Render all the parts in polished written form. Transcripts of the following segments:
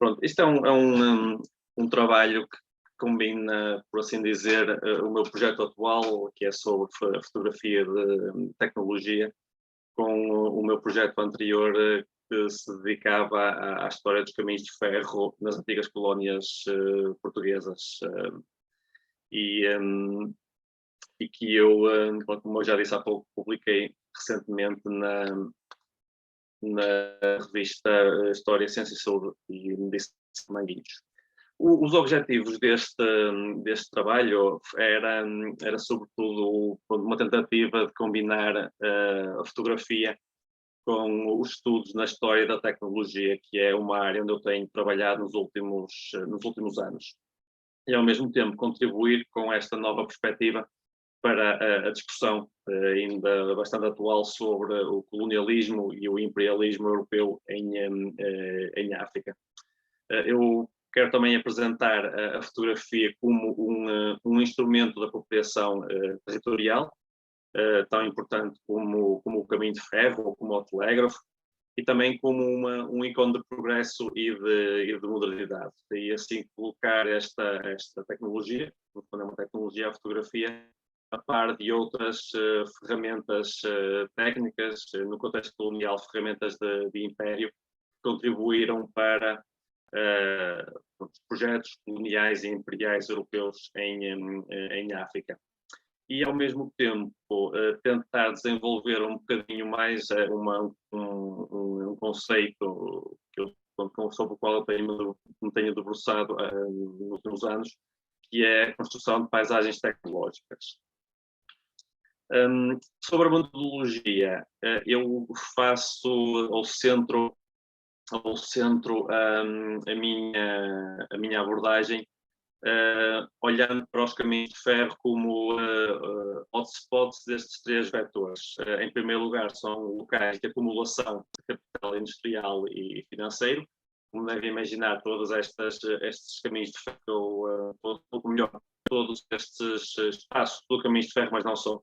Pronto, isto é um trabalho que combina, por assim dizer, o meu projeto atual, que é sobre fotografia de tecnologia, com o meu projeto anterior, que se dedicava à história dos caminhos de ferro nas antigas colónias portuguesas. E que eu, como eu já disse há pouco, publiquei recentemente na revista História, Ciência e Saúde e Medicina de Manguinhos. Os objetivos deste trabalho era sobretudo uma tentativa de combinar a fotografia com os estudos na história da tecnologia, que é uma área onde eu tenho trabalhado nos últimos anos. E, ao mesmo tempo, contribuir com esta nova perspectiva para a discussão ainda bastante atual sobre o colonialismo e o imperialismo europeu em África. Eu quero também apresentar a fotografia como um instrumento da apropriação territorial, tão importante como o caminho de ferro ou como o telégrafo, e também como um ícone de progresso e de modernidade. E assim colocar esta tecnologia, no fundo é uma tecnologia, a fotografia, a par de outras ferramentas técnicas, no contexto colonial, ferramentas de império, que contribuíram para projetos coloniais e imperiais europeus em África. E, ao mesmo tempo, tentar desenvolver um bocadinho mais um conceito sobre o qual eu me tenho debruçado nos últimos anos, que é a construção de paisagens tecnológicas. Sobre a metodologia, eu faço ao centro a minha abordagem, olhando para os caminhos de ferro como hotspots destes três vetores. Em primeiro lugar, são locais de acumulação de capital industrial e financeiro. Como devem imaginar, todos estes caminhos de ferro, ou melhor, todos estes espaços do caminho de ferro, mas não só,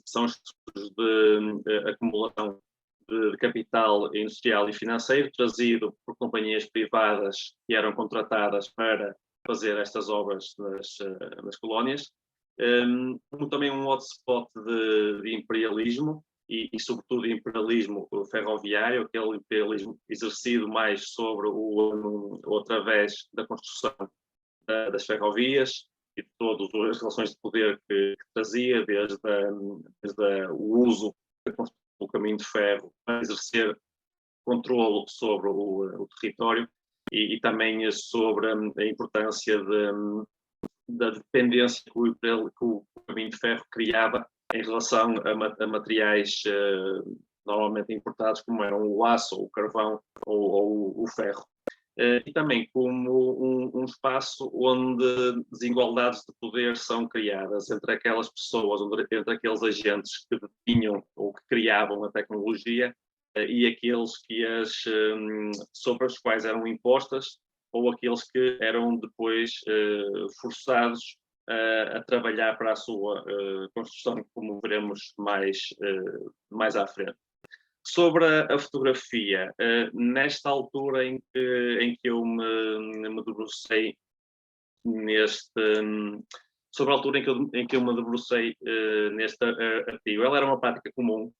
são estudos de acumulação de capital industrial e financeiro trazido por companhias privadas que eram contratadas para fazer estas obras nas colónias, como também um hotspot de imperialismo e sobretudo imperialismo ferroviário, aquele imperialismo exercido mais sobre ou através da construção das ferrovias e de todas as relações de poder que trazia, desde o uso do caminho de ferro para exercer controle sobre o território e também sobre a importância da dependência que o caminho de ferro criava em relação a materiais normalmente importados, como eram o aço, o carvão ou o ferro. E também como um espaço onde desigualdades de poder são criadas entre aquelas pessoas, entre aqueles agentes que detinham ou que criavam a tecnologia e aqueles sobre os quais eram impostas ou aqueles que eram depois forçados a trabalhar para a sua construção, como veremos mais à frente. Sobre a fotografia, nesta altura em que eu me debrucei sobre a altura em que eu me debrucei neste artigo, ela era uma prática comum,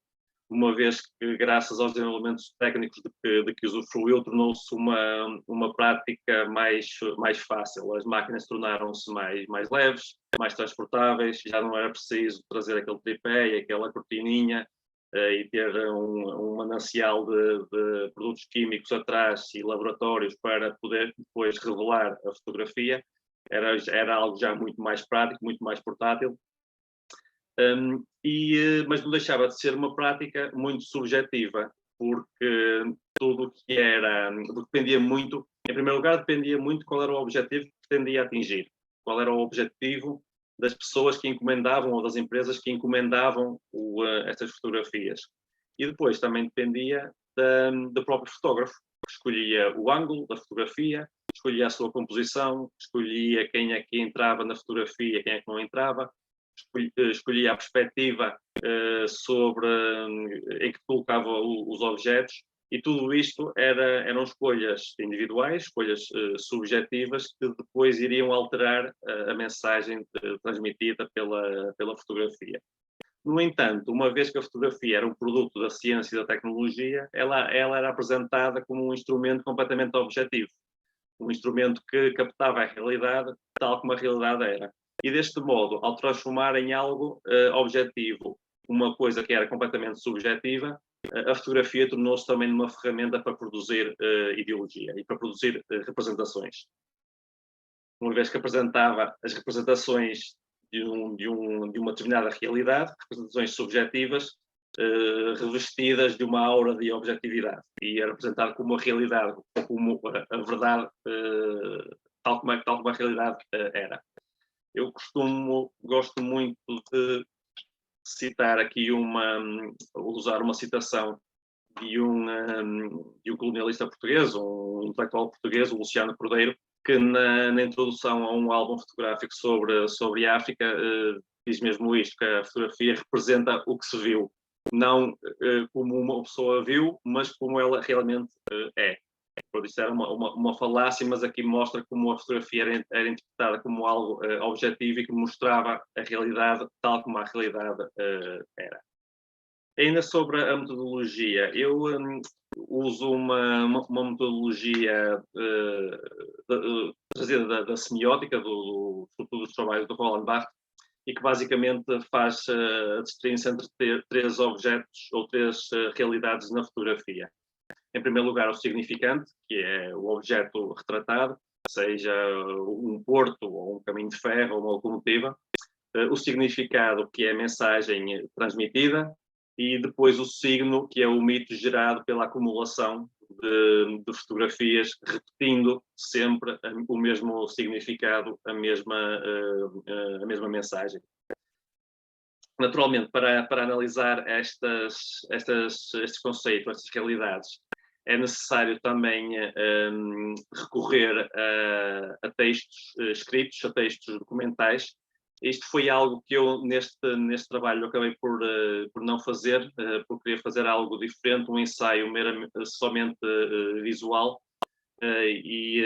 uma vez que, graças aos desenvolvimentos técnicos de que usufruiu, tornou-se uma prática mais fácil. As máquinas tornaram-se mais leves, mais transportáveis, já não era preciso trazer aquele tripé e aquela cortininha, e ter um manancial de produtos químicos atrás e laboratórios para poder depois revelar a fotografia. Era algo já muito mais prático, muito mais portátil, mas não deixava de ser uma prática muito subjetiva, porque tudo o que dependia muito, em primeiro lugar, dependia muito qual era o objetivo que pretendia atingir, qual era o objetivo das pessoas que encomendavam ou das empresas que encomendavam estas fotografias. E depois também dependia do próprio fotógrafo, que escolhia o ângulo da fotografia, escolhia a sua composição, escolhia quem é que entrava na fotografia, quem é que não entrava, escolhia a perspectiva em que colocava os objetos E tudo isto eram escolhas individuais, escolhas subjetivas, que depois iriam alterar a mensagem transmitida pela fotografia. No entanto, uma vez que a fotografia era um produto da ciência e da tecnologia, ela era apresentada como um instrumento completamente objetivo, um instrumento que captava a realidade tal como a realidade era. E deste modo, ao transformar em algo objetivo uma coisa que era completamente subjetiva, a fotografia tornou-se também uma ferramenta para produzir ideologia e para produzir representações. Uma vez que apresentava as representações de uma determinada realidade, representações subjetivas, revestidas de uma aura de objetividade, e era apresentado como a realidade, ou como a verdade, tal como a realidade era. Eu gosto muito de citar aqui usar uma citação de um colonialista português, um intelectual português, o Luciano Cordeiro, que na introdução a um álbum fotográfico sobre a África diz mesmo isto, que a fotografia representa o que se viu, não como uma pessoa viu, mas como ela realmente é. Por isso era uma falácia, mas aqui mostra como a fotografia era interpretada como algo objetivo e que mostrava a realidade tal como a realidade era. Ainda sobre a metodologia, eu uso uma metodologia trazida da semiótica, sobretudo dos trabalhos do Roland Barthes, e que basicamente faz a distinção entre três objetos ou três realidades na fotografia. Em primeiro lugar, o significante, que é o objeto retratado, seja um porto, ou um caminho de ferro, ou uma locomotiva. O significado, que é a mensagem transmitida, e depois o signo, que é o mito gerado pela acumulação de fotografias, repetindo sempre o mesmo significado, a mesma mensagem. Naturalmente, para analisar estes conceitos, estas realidades, é necessário também recorrer a textos escritos, a textos documentais. Isto foi algo que eu, neste trabalho, acabei por não fazer, porque queria fazer algo diferente, um ensaio somente visual, e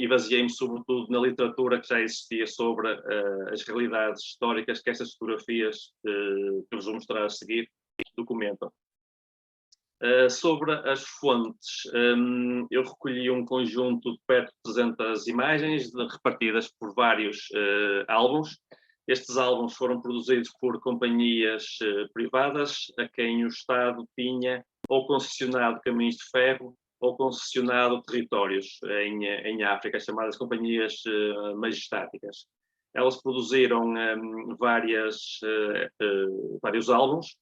baseei-me sobretudo na literatura que já existia sobre as realidades históricas que estas fotografias que vos vou mostrar a seguir documentam. Sobre as fontes, eu recolhi um conjunto de perto de 300 imagens repartidas por vários álbuns. Estes álbuns foram produzidos por companhias privadas a quem o Estado tinha ou concessionado caminhos de ferro ou concessionado territórios em África, chamadas companhias majestáticas. Elas produziram vários álbuns.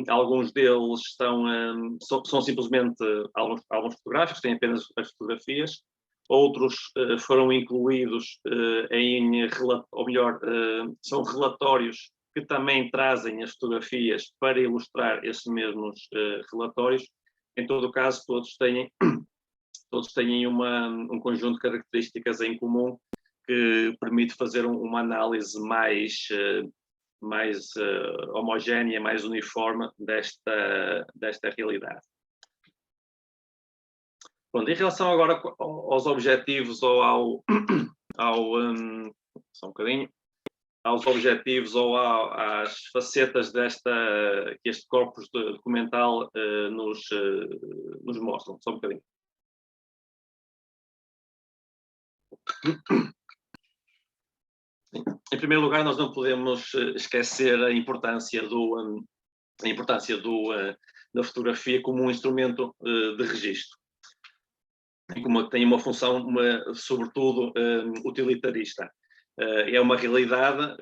Alguns deles são simplesmente álbuns fotográficos, têm apenas as fotografias. Outros foram incluídos são relatórios que também trazem as fotografias para ilustrar esses mesmos relatórios. Em todo o caso, todos têm um conjunto de características em comum que permite fazer uma análise mais homogénea, mais uniforme desta realidade. Pronto, em relação agora aos objetivos ou só um bocadinho, aos objetivos ou às facetas que este corpus documental nos mostram. Só um bocadinho. Em primeiro lugar, nós não podemos esquecer a importância da fotografia como um instrumento de registro. Tem uma função, sobretudo, utilitarista. É uma realidade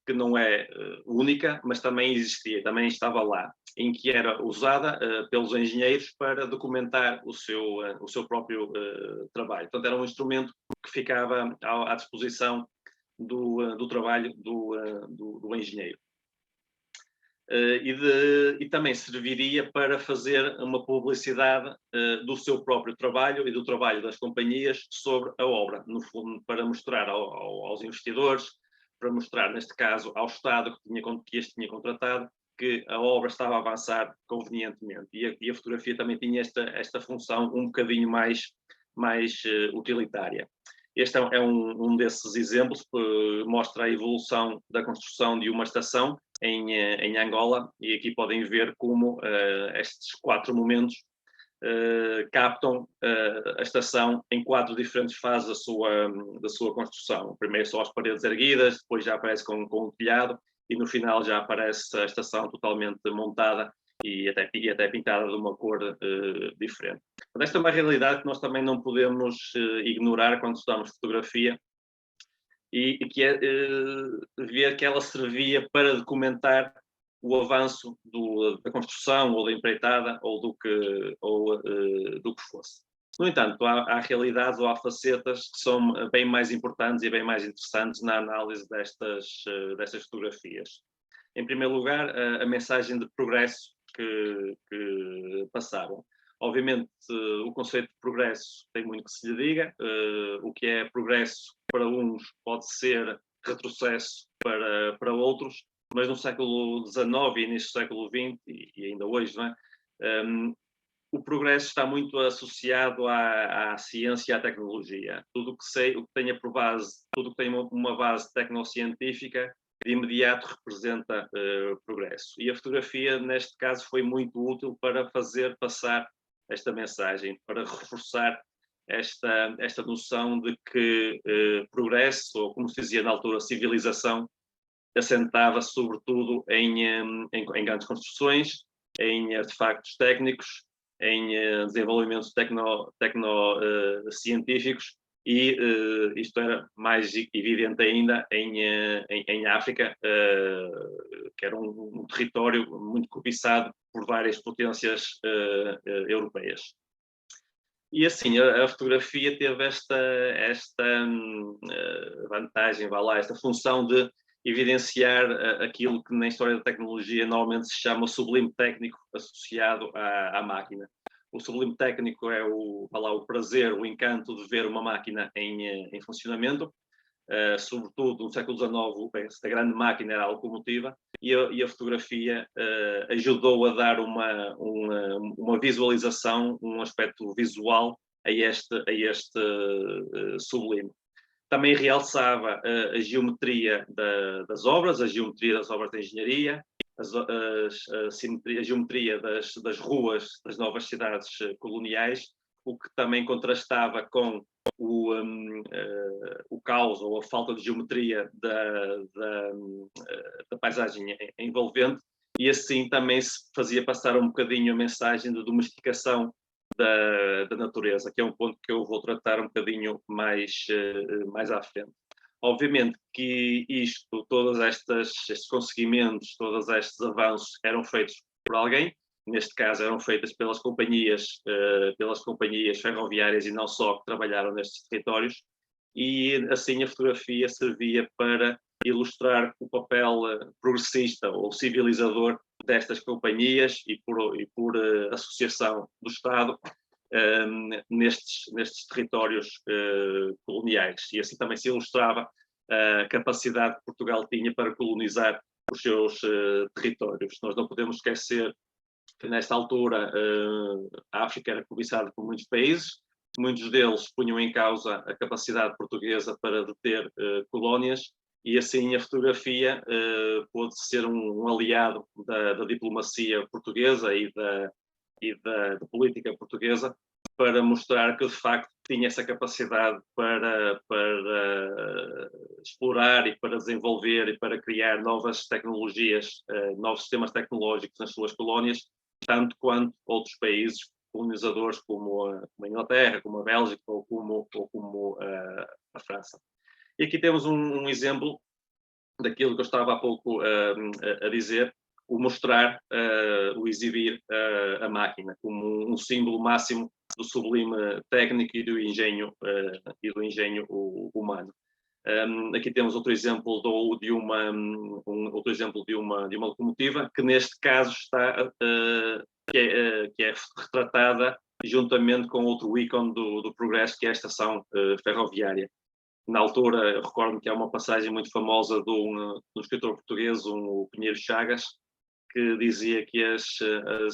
que não é única, mas também existia, também estava lá, em que era usada pelos engenheiros para documentar o seu próprio trabalho. Portanto, era um instrumento que ficava à disposição do trabalho do engenheiro. E também serviria para fazer uma publicidade do seu próprio trabalho e do trabalho das companhias sobre a obra, no fundo, para mostrar aos investidores, para mostrar, neste caso, ao Estado que este tinha contratado, que a obra estava a avançar convenientemente. E a fotografia também tinha esta função um bocadinho mais utilitária. Este é um desses exemplos que mostra a evolução da construção de uma estação em Angola, e aqui podem ver como estes 4 momentos captam a estação em 4 diferentes fases da sua construção. Primeiro só as paredes erguidas, depois já aparece com o telhado, e no final já aparece a estação totalmente montada e até pintada de uma cor diferente. Mas esta é uma realidade que nós também não podemos ignorar quando estudamos fotografia, e que é ver que ela servia para documentar o avanço da construção ou da empreitada ou do que fosse. No entanto, há realidades ou há facetas que são bem mais importantes e bem mais interessantes na análise destas fotografias. Em primeiro lugar, a mensagem de progresso que passavam. Obviamente, o conceito de progresso tem muito que se lhe diga. O que é progresso para uns pode ser retrocesso para outros, mas no século XIX e início do século XX, e ainda hoje, não é? O progresso está muito associado à ciência e à tecnologia. Tudo o que tenha por base, tudo que tem uma base tecnocientífica, de imediato representa progresso. E a fotografia, neste caso, foi muito útil para fazer passar esta mensagem, para reforçar esta noção de que progresso, ou como se dizia na altura, civilização, assentava sobretudo em grandes construções, em artefactos técnicos, em desenvolvimentos científicos, e isto era mais evidente ainda em África, que era um território muito cobiçado por várias potências europeias. E assim, a fotografia teve esta vantagem, esta função de evidenciar aquilo que na história da tecnologia normalmente se chama o sublime técnico associado à máquina. O sublime técnico é o prazer, o encanto de ver uma máquina em funcionamento. Sobretudo no século XIX, a grande máquina era a locomotiva, e a fotografia ajudou a dar uma visualização, um aspecto visual a este sublime. Também realçava a geometria das obras, a geometria das obras de engenharia, a geometria das ruas das novas cidades coloniais, o que também contrastava com o caos ou a falta de geometria da paisagem envolvente, e assim também se fazia passar um bocadinho a mensagem de domesticação da natureza, que é um ponto que eu vou tratar um bocadinho mais à frente. Obviamente que todos estes conseguimentos, todos estes avanços eram feitos por alguém. Neste caso eram feitas pelas companhias ferroviárias e não só, que trabalharam nestes territórios, e assim a fotografia servia para ilustrar o papel progressista ou civilizador destas companhias e por associação do Estado nestes territórios coloniais. E assim também se ilustrava a capacidade que Portugal tinha para colonizar os seus territórios. Nós não podemos esquecer que nesta altura a África era cobiçada por muitos países, muitos deles punham em causa a capacidade portuguesa para deter colónias, e assim a fotografia pôde ser um aliado da diplomacia portuguesa e da política portuguesa, para mostrar que de facto tinha essa capacidade para explorar e para desenvolver e para criar novas tecnologias, novos sistemas tecnológicos nas suas colónias, tanto quanto outros países colonizadores como a Inglaterra, como a Bélgica ou como a França. E aqui temos um exemplo daquilo que eu estava há pouco a dizer, o mostrar, o exibir a máquina como um símbolo máximo do sublime técnico e do engenho humano. Aqui temos outro exemplo de uma locomotiva, que neste caso que é retratada juntamente com outro ícone do progresso, que é a estação ferroviária. Na altura, eu recordo que há uma passagem muito famosa de um escritor português, o Pinheiro Chagas, que dizia que as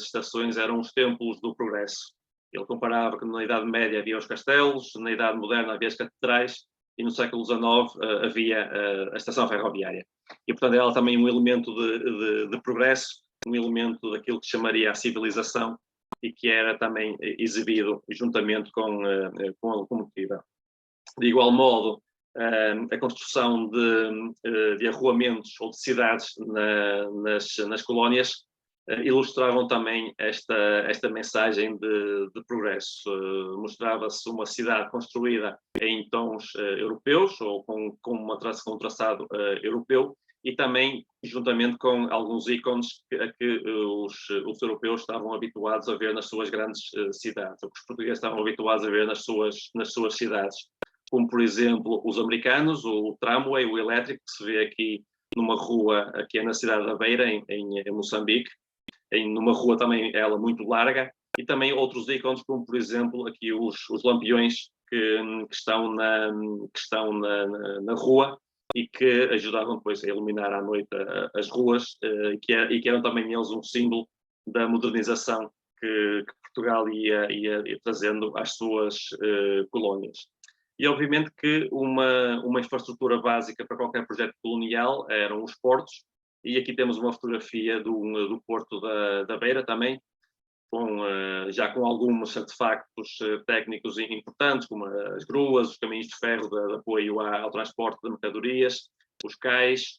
estações eram os templos do progresso. Ele comparava que na Idade Média havia os castelos, na Idade Moderna havia as catedrais, e no século XIX havia a estação ferroviária. E, portanto, ela também um elemento de progresso, um elemento daquilo que chamaria a civilização, e que era também exibido juntamente com a locomotiva. De igual modo, a construção de arruamentos ou de cidades nas colónias ilustravam também esta mensagem de progresso. Mostrava-se uma cidade construída em tons europeus, ou com um traçado europeu, e também juntamente com alguns ícones que os europeus estavam habituados a ver nas suas grandes cidades, ou que os portugueses estavam habituados a ver nas suas cidades. Como, por exemplo, os americanos, o tramway, o elétrico, que se vê aqui numa rua, aqui na cidade da Beira, em Moçambique, numa rua também ela muito larga, e também outros ícones, como, por exemplo, aqui os lampiões que estão na rua, e que ajudavam depois a iluminar à noite as ruas, e que eram também eles um símbolo da modernização que Portugal ia trazendo às suas colónias. E obviamente que uma infraestrutura básica para qualquer projeto colonial eram os portos, e aqui temos uma fotografia do Porto da Beira também, já com alguns artefactos técnicos importantes, como as gruas, os caminhos de ferro de apoio ao transporte de mercadorias, os cais,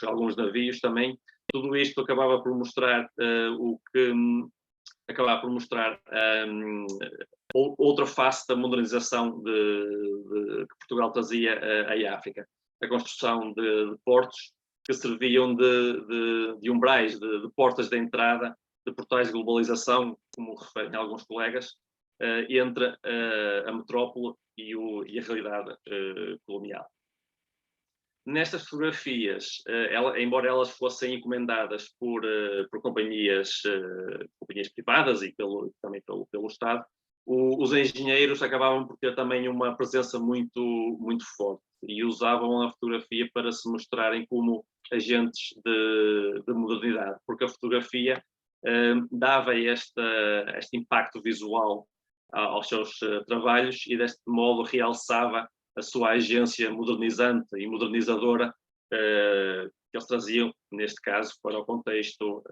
alguns navios também. Tudo isto acabava por mostrar outra face da modernização que Portugal trazia à África. A construção de portos que serviam de umbrais, de portas de entrada, de portais de globalização, como referem alguns colegas, entre a metrópole e a realidade colonial. Nestas fotografias, embora elas fossem encomendadas por companhias privadas e também pelo Estado, os engenheiros acabavam por ter também uma presença muito, muito forte, e usavam a fotografia para se mostrarem como agentes de modernidade, porque a fotografia dava este impacto visual aos seus trabalhos, e deste modo realçava a sua agência modernizante e modernizadora que eles traziam, neste caso, para o contexto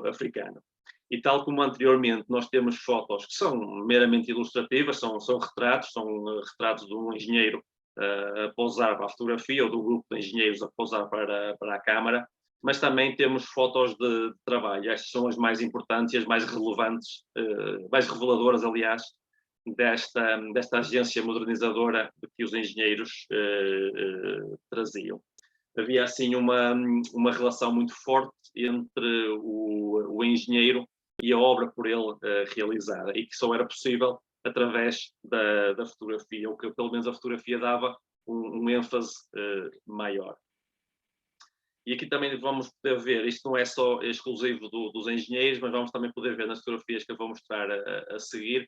africano. E tal como anteriormente, nós temos fotos que são meramente ilustrativas, são retratos de um engenheiro a pousar para a fotografia, ou do grupo de engenheiros a pousar para a câmara, mas também temos fotos de trabalho. Estas são as mais importantes e as mais relevantes, mais reveladoras, aliás, desta agência modernizadora que os engenheiros traziam. Havia, assim, uma relação muito forte entre o engenheiro e a obra por ele realizada, e que só era possível através da fotografia, ou que pelo menos a fotografia dava um ênfase maior. E aqui também vamos poder ver, isto não é só exclusivo dos engenheiros, mas vamos também poder ver nas fotografias que eu vou mostrar a seguir,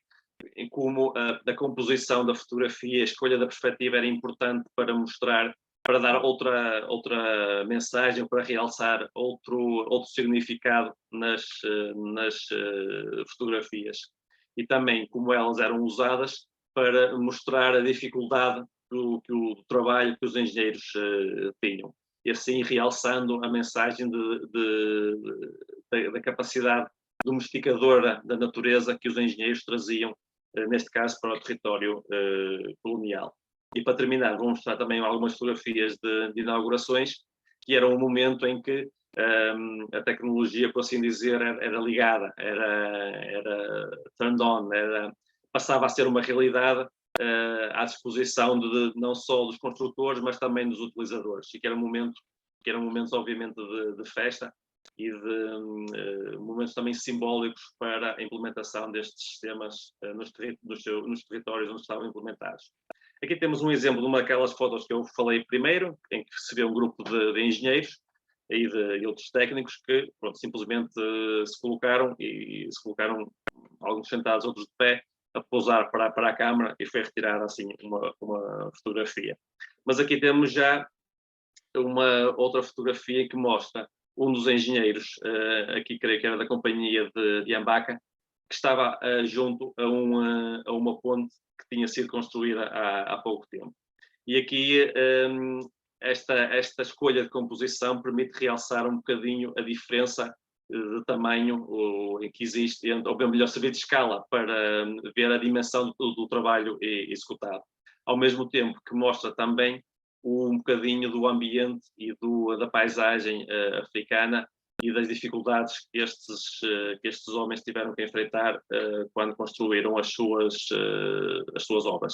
em como a composição da fotografia, a escolha da perspectiva era importante para mostrar, para dar outra mensagem, para realçar outro significado nas fotografias. E também como elas eram usadas para mostrar a dificuldade do trabalho que os engenheiros tinham. E assim realçando a mensagem da capacidade domesticadora da natureza que os engenheiros traziam, neste caso, para o território colonial. E para terminar, vou mostrar também algumas fotografias de inaugurações, que era um momento em que a tecnologia, por assim dizer, era ligada, era turned on, passava a ser uma realidade à disposição não só dos construtores, mas também dos utilizadores, e que eram momentos obviamente de festa e de momentos também simbólicos para a implementação destes sistemas nos territórios onde estavam implementados. Aqui temos um exemplo de uma daquelas fotos que eu falei primeiro, em que se vê um grupo de engenheiros e outros técnicos que, pronto, simplesmente se colocaram alguns sentados, outros de pé, a pousar para a câmara, e foi retirada assim uma fotografia. Mas aqui temos já uma outra fotografia que mostra um dos engenheiros, aqui creio que era da companhia de Ambaca, que estava junto a uma ponte que tinha sido construída há pouco tempo. E aqui esta escolha de composição permite realçar um bocadinho a diferença de tamanho em que existe, ou bem melhor, servir de escala para ver a dimensão do trabalho executado. Ao mesmo tempo que mostra também um bocadinho do ambiente e da paisagem africana e das dificuldades que estes homens tiveram que enfrentar quando construíram as suas obras.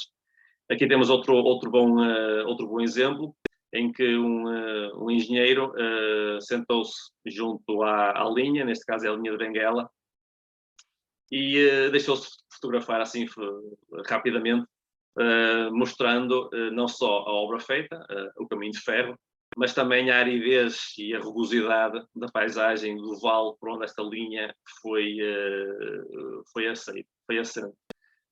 Aqui temos outro bom exemplo, em que um engenheiro sentou-se junto à linha, neste caso é a linha de Benguela, e deixou-se fotografar assim rapidamente, mostrando não só a obra feita, o caminho de ferro, mas também a aridez e a rugosidade da paisagem do vale por onde esta linha foi assente.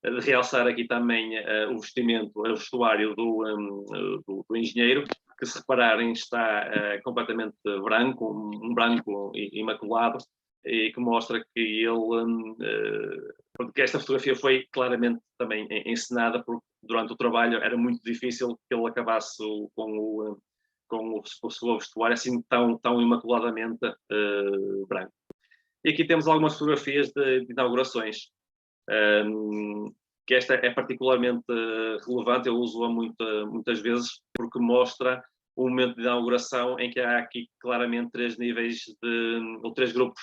De realçar aqui também o vestuário do engenheiro, que se repararem está completamente branco, um branco imaculado, e que mostra que que esta fotografia foi claramente também encenada, porque durante o trabalho era muito difícil que ele acabasse com o seu vestuário assim tão imaculadamente branco. E aqui temos algumas fotografias de inaugurações, que esta é particularmente relevante, eu uso-a muitas vezes, porque mostra um momento de inauguração em que há aqui claramente três grupos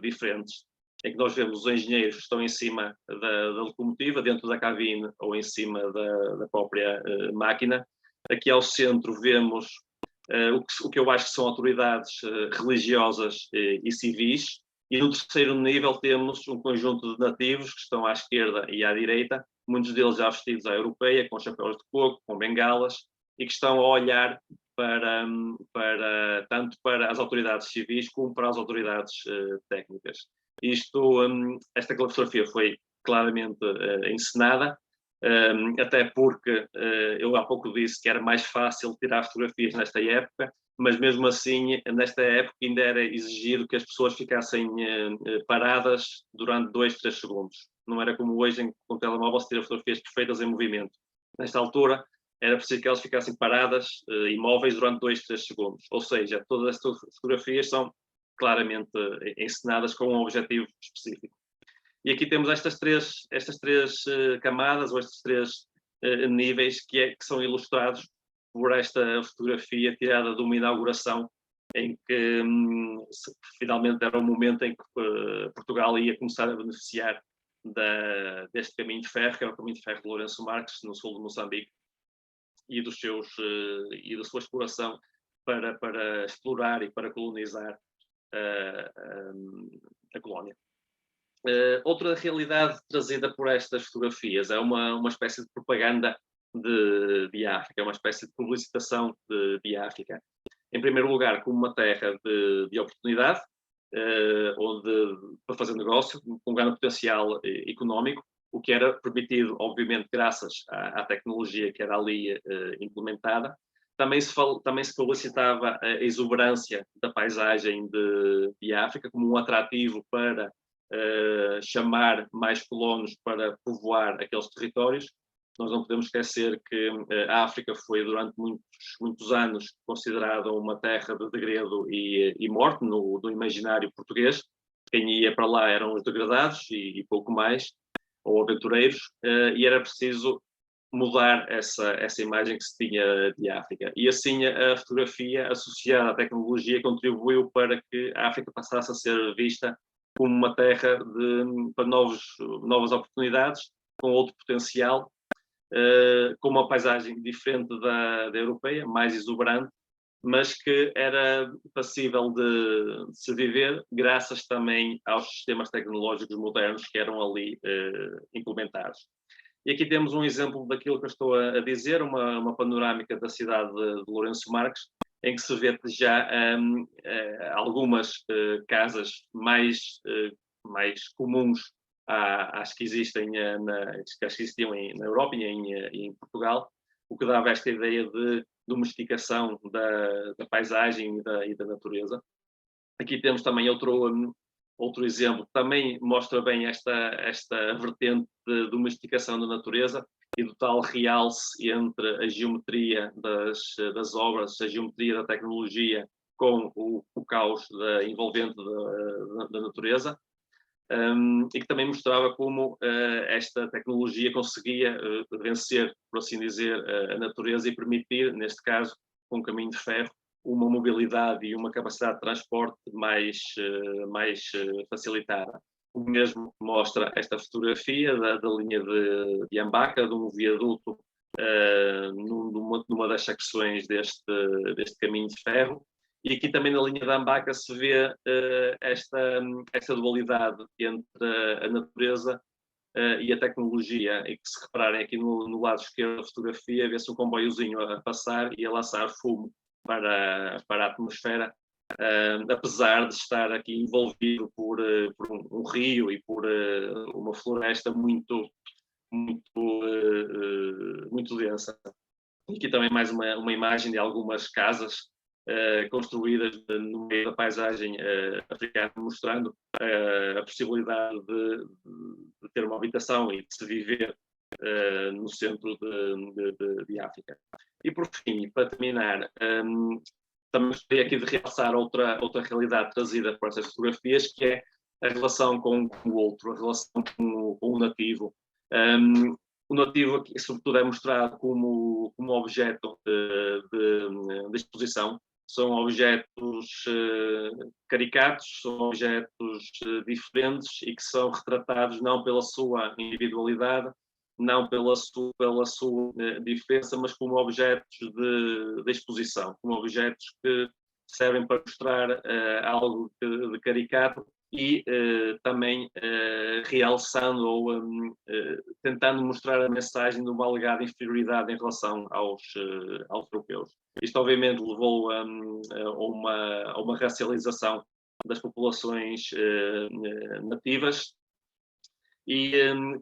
diferentes, em que nós vemos os engenheiros que estão em cima da locomotiva, dentro da cabine ou em cima da própria máquina. Aqui ao centro vemos o que eu acho que são autoridades religiosas e civis, e no terceiro nível temos um conjunto de nativos que estão à esquerda e à direita, muitos deles já vestidos à europeia, com chapéus de coco, com bengalas, e que estão a olhar tanto para as autoridades civis como para as autoridades técnicas. Esta fotografia foi claramente encenada, até porque eu há pouco disse que era mais fácil tirar fotografias nesta época, mas mesmo assim, nesta época ainda era exigido que as pessoas ficassem paradas durante 2, 3 segundos. Não era como hoje, em que com o telemóvel se tira fotografias perfeitas em movimento. Nesta altura, era preciso que elas ficassem paradas, imóveis, durante 2, 3 segundos. Ou seja, todas estas fotografias são claramente encenadas com um objetivo específico. E aqui temos estas três camadas, ou estes três níveis que são ilustrados por esta fotografia tirada de uma inauguração, em que finalmente era o momento em que Portugal ia começar a beneficiar deste caminho de ferro, que era o caminho de ferro de Lourenço Marques, no sul de Moçambique, e da sua exploração para explorar e para colonizar a colónia. Outra realidade trazida por estas fotografias é uma espécie de propaganda de África, uma espécie de publicitação de África. Em primeiro lugar, como uma terra de oportunidade, para fazer negócio, com um grande potencial económico, o que era permitido, obviamente, graças à tecnologia que era ali implementada. Também se publicitava a exuberância da paisagem de África como um atrativo para chamar mais colonos para povoar aqueles territórios. Nós não podemos esquecer que a África foi durante muitos anos considerada uma terra de degredo e morte no imaginário português. Quem ia para lá eram os degradados e pouco mais, ou aventureiros, e era preciso mudar essa imagem que se tinha de África. E assim a fotografia associada à tecnologia contribuiu para que a África passasse a ser vista como uma terra para novas oportunidades, com outro potencial, com uma paisagem diferente da europeia, mais exuberante, mas que era passível de se viver graças também aos sistemas tecnológicos modernos que eram ali implementados. E aqui temos um exemplo daquilo que eu estou a dizer, uma panorâmica da cidade de Lourenço Marques, em que se vê já algumas casas mais comuns às que existiam na Europa e em Portugal, o que dava esta ideia de domesticação da paisagem e da natureza. Aqui temos também outro exemplo, que também mostra bem esta vertente de domesticação da natureza e do tal realce entre a geometria das obras, a geometria da tecnologia com o caos envolvente da natureza. E que também mostrava como esta tecnologia conseguia vencer, por assim dizer, a natureza e permitir, neste caso, com um caminho de ferro, uma mobilidade e uma capacidade de transporte mais facilitada. O mesmo mostra esta fotografia da linha de Ambaca, de um viaduto numa das secções deste caminho de ferro. E aqui também na linha da Ambaca se vê esta dualidade entre a natureza e a tecnologia, e que se repararem aqui no lado esquerdo da fotografia, vê-se um comboiozinho a passar e a lançar fumo para a atmosfera, apesar de estar aqui envolvido por um rio e por uma floresta muito densa. E aqui também mais uma imagem de algumas casas construídas no meio da paisagem africana, mostrando a possibilidade de ter uma habitação e de se viver no centro de África. E por fim, para terminar, também gostaria aqui de realçar outra realidade trazida por estas fotografias, que é a relação com o outro, a relação com o nativo. O nativo aqui, sobretudo, é mostrado como objeto de exposição. São objetos caricatos, são objetos diferentes e que são retratados não pela sua individualidade, não pela sua diferença, mas como objetos de exposição, como objetos que servem para mostrar algo de caricato e também realçando ou tentando mostrar a mensagem de uma alegada inferioridade em relação aos europeus. Isto obviamente levou a uma racialização das populações nativas e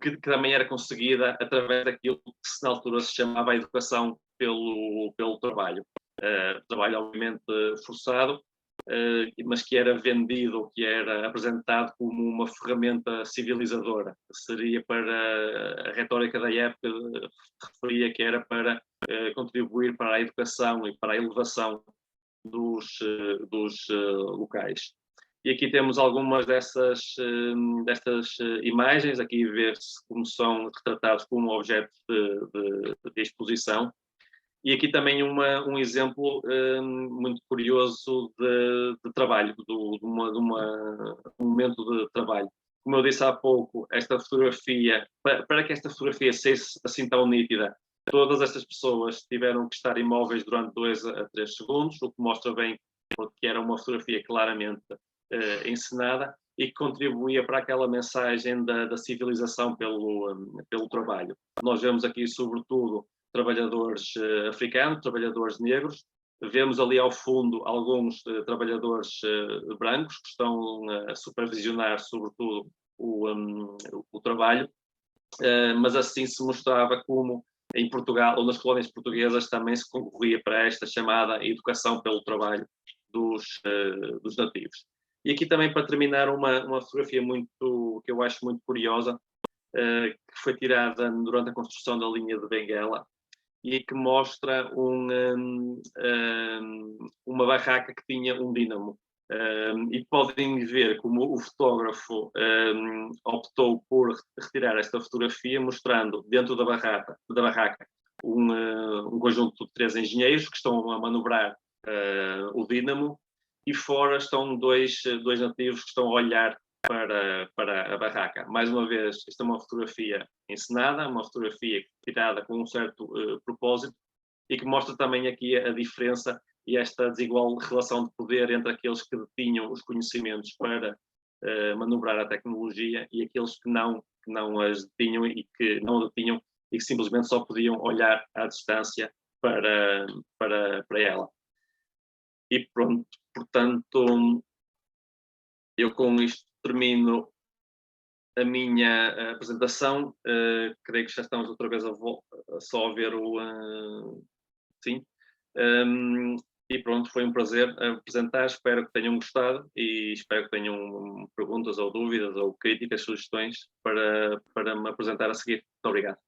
que também era conseguida através daquilo que na altura se chamava a educação pelo trabalho. Trabalho obviamente forçado, mas que era vendido, que era apresentado como uma ferramenta civilizadora. Seria para a retórica da época, referia que era para contribuir para a educação e para a elevação dos locais. E aqui temos algumas destas imagens, aqui vê-se como são retratados como objetos de exposição. E aqui também um exemplo muito curioso de trabalho, de um momento de trabalho. Como eu disse há pouco, esta fotografia, para que esta fotografia seja assim tão nítida, todas estas pessoas tiveram que estar imóveis durante 2 a 3 segundos, o que mostra bem que era uma fotografia claramente encenada e que contribuía para aquela mensagem da civilização pelo trabalho. Nós vemos aqui, sobretudo, trabalhadores africanos, trabalhadores negros. Vemos ali ao fundo alguns trabalhadores brancos que estão a supervisionar, sobretudo, o trabalho, mas assim se mostrava como em Portugal ou nas colónias portuguesas também se concorria para esta chamada educação pelo trabalho dos nativos. E aqui também, para terminar, uma fotografia que eu acho muito curiosa, que foi tirada durante a construção da linha de Benguela, e que mostra uma barraca que tinha um dínamo. E podem ver como o fotógrafo optou por retirar esta fotografia, mostrando dentro da barraca um conjunto de 3 engenheiros que estão a manobrar o dínamo, e fora estão dois nativos que estão a olhar para a barraca. Mais uma vez, esta é uma fotografia encenada, uma fotografia tirada com um certo propósito e que mostra também aqui a diferença e esta desigual relação de poder entre aqueles que detinham os conhecimentos para manobrar a tecnologia e aqueles que não as detinham e que não a detinham e que simplesmente só podiam olhar à distância para ela. E pronto, portanto, eu com isto termino a minha apresentação. Creio que já estamos outra vez só a ver o... sim. E pronto, foi um prazer apresentar, espero que tenham gostado e espero que tenham perguntas ou dúvidas ou críticas, sugestões para me apresentar a seguir. Muito obrigado.